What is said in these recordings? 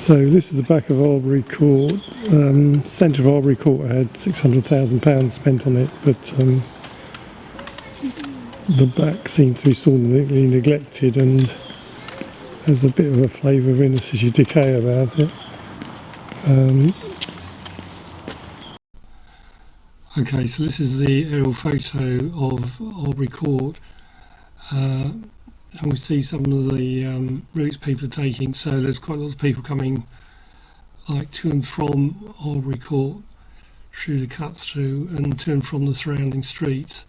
So this is the back of Arbury Court. Centre of Arbury Court had £600,000 spent on it, but the back seems to be sorely neglected and has a bit of a flavour of inner city decay about it. Okay, so this is the aerial photo of Arbury Court. And we see some of the routes people are taking. So there's quite a lot of people coming like to and from Arbury Court through the cut through and to and from the surrounding streets,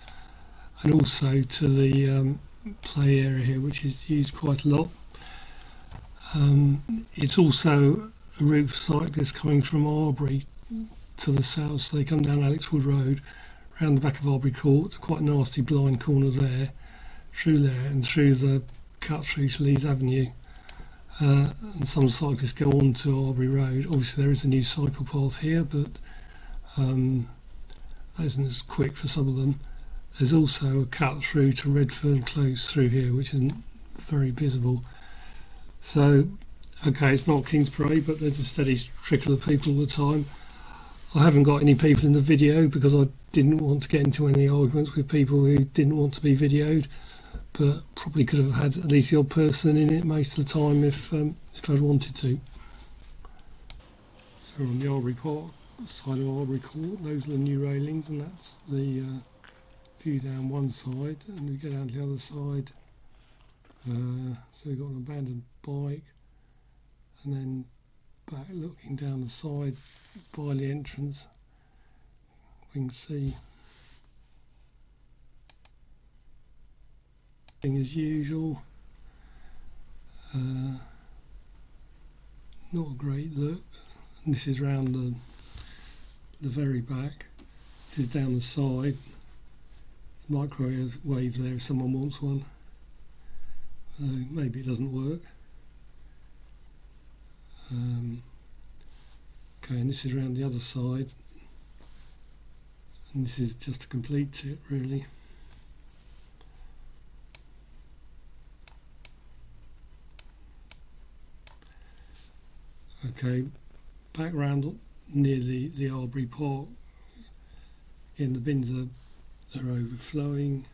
and also to the play area here, which is used quite a lot. It's also a route for cyclists coming from Arbury to the south, so they come down Alexwood Road, round the back of Arbury Court, quite a nasty blind corner there, through there and through the cut through to Leeds Avenue, and some cyclists go on to Arbury Road. Obviously there is a new cycle path here, but that isn't as quick for some of them. There's also a cut through to Redfern Close through here, which isn't very visible. So okay, it's not King's Parade, but there's a steady trickle of people all the time. I haven't got any people in the video because I didn't want to get into any arguments with people who didn't want to be videoed, but probably could have had at least the odd person in it most of the time if I'd wanted to. So on the Arbury Park side of Arbury Court, those are the new railings, and that's the view down one side, and we go down to the other side. So we've got an abandoned bike, and then back looking down the side by the entrance we can see as usual. Not a great look. And this is round the very back. This is down the side. Microwave there if someone wants one. Maybe it doesn't work. Okay, and this is around the other side, and this is just a complete tip really. Okay, back round near the Arbury Park, again the bins are overflowing.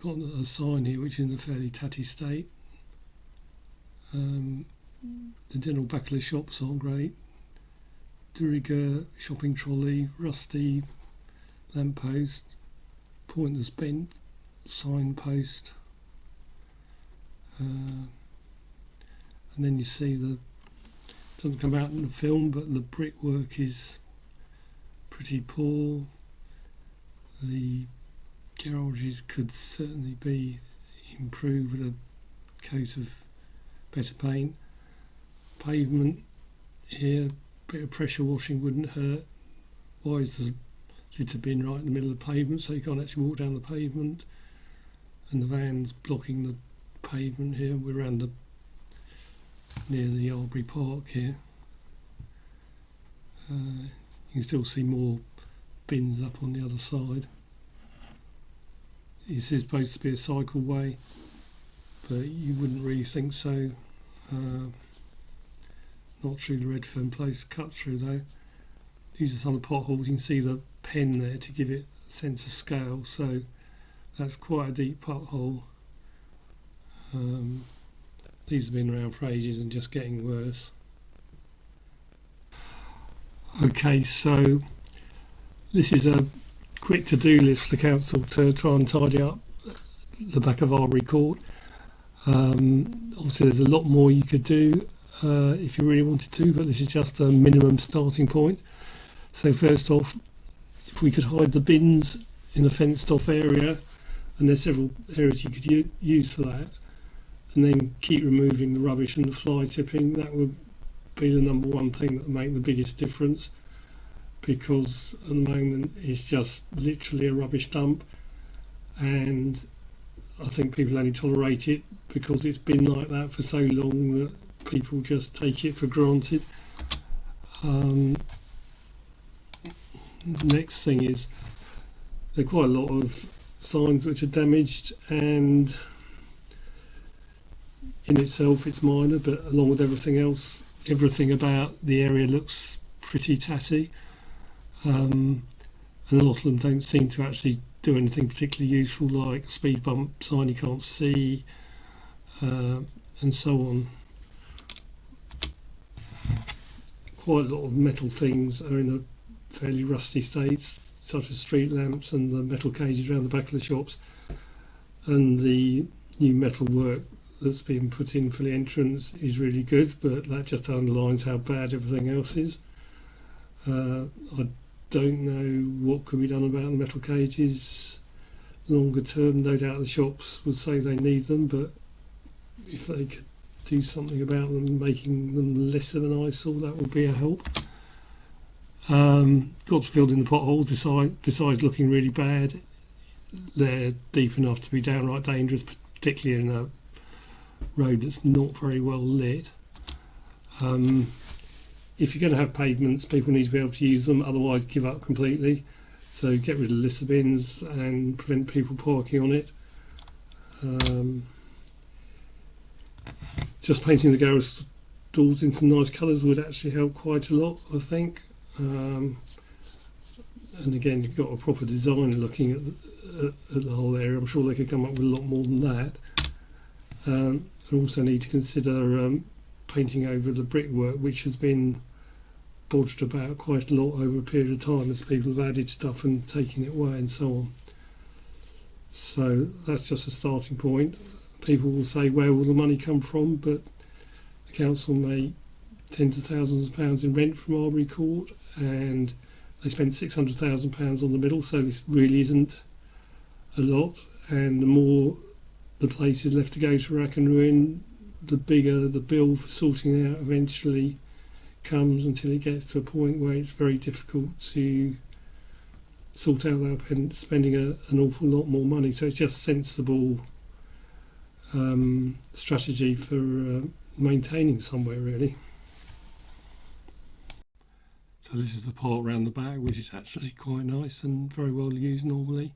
Got a sign here which is in a fairly tatty state. The general back of the shops aren't great. De shopping trolley, rusty lamppost, pointless bent signpost, and then you see doesn't come out in the film, but the brickwork is pretty poor. The garages could certainly be improved with a coat of better paint. Pavement here, a bit of pressure washing wouldn't hurt. Why is the litter bin right in the middle of the pavement so you can't actually walk down the pavement? And the van's blocking the pavement here. We're around near the Arbury Park here. You can still see more bins up on the other side. This is supposed to be a cycleway, but you wouldn't really think so. Not through the Redfern Place cut through though. These are some of the potholes. You can see the pen there to give it a sense of scale, so that's quite a deep pothole. These have been around for ages and just getting worse. Okay, so this is a quick to-do list for the council to try and tidy up the back of Arbury Court. Obviously there's a lot more you could do if you really wanted to, but this is just a minimum starting point. So first off, if we could hide the bins in a fenced off area, and there's several areas you could use for that, and then keep removing the rubbish and the fly tipping, that would be the number one thing that would make the biggest difference, because at the moment it's just literally a rubbish dump, and I think people only tolerate it because it's been like that for so long that people just take it for granted. Next thing is there are quite a lot of signs which are damaged, and in itself it's minor, but along with everything else, everything about the area looks pretty tatty. And a lot of them don't seem to actually do anything particularly useful, like a speed bump sign you can't see, uh, and so on. Quite a lot of metal things are in a fairly rusty state, such as street lamps and the metal cages around the back of the shops, and the new metal work that's been put in for the entrance is really good, but that just underlines how bad everything else is. I don't know what could be done about the metal cages longer term. No doubt the shops would say they need them, but if they could do something about them, making them less of an eyesore, that would be a help. Got to fill in the potholes. Besides looking really bad, they're deep enough to be downright dangerous, particularly in a road that's not very well lit. Um, if you're going to have pavements, people need to be able to use them, otherwise give up completely. So get rid of litter bins and prevent people parking on it. Just painting the garage doors in some nice colours would actually help quite a lot, I think. And again, you've got a proper designer looking at the whole area. I'm sure they could come up with a lot more than that. And also need to consider painting over the brickwork, which has been bodged about quite a lot over a period of time as people have added stuff and taken it away and so on. So that's just a starting point. People will say, where will the money come from? But the council make tens of thousands of pounds in rent from Arbury Court, and they spent £600,000 on the middle, so this really isn't a lot. And the more the place is left to go to rack and ruin, the bigger the bill for sorting it out eventually comes, until it gets to a point where it's very difficult to sort out without spending an awful lot more money. So it's just sensible strategy for maintaining somewhere, really. So this is the part around the back, which is actually quite nice and very well used normally.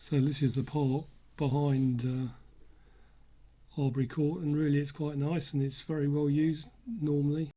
So this is the park behind Arbury Court, and really it's quite nice and it's very well used normally.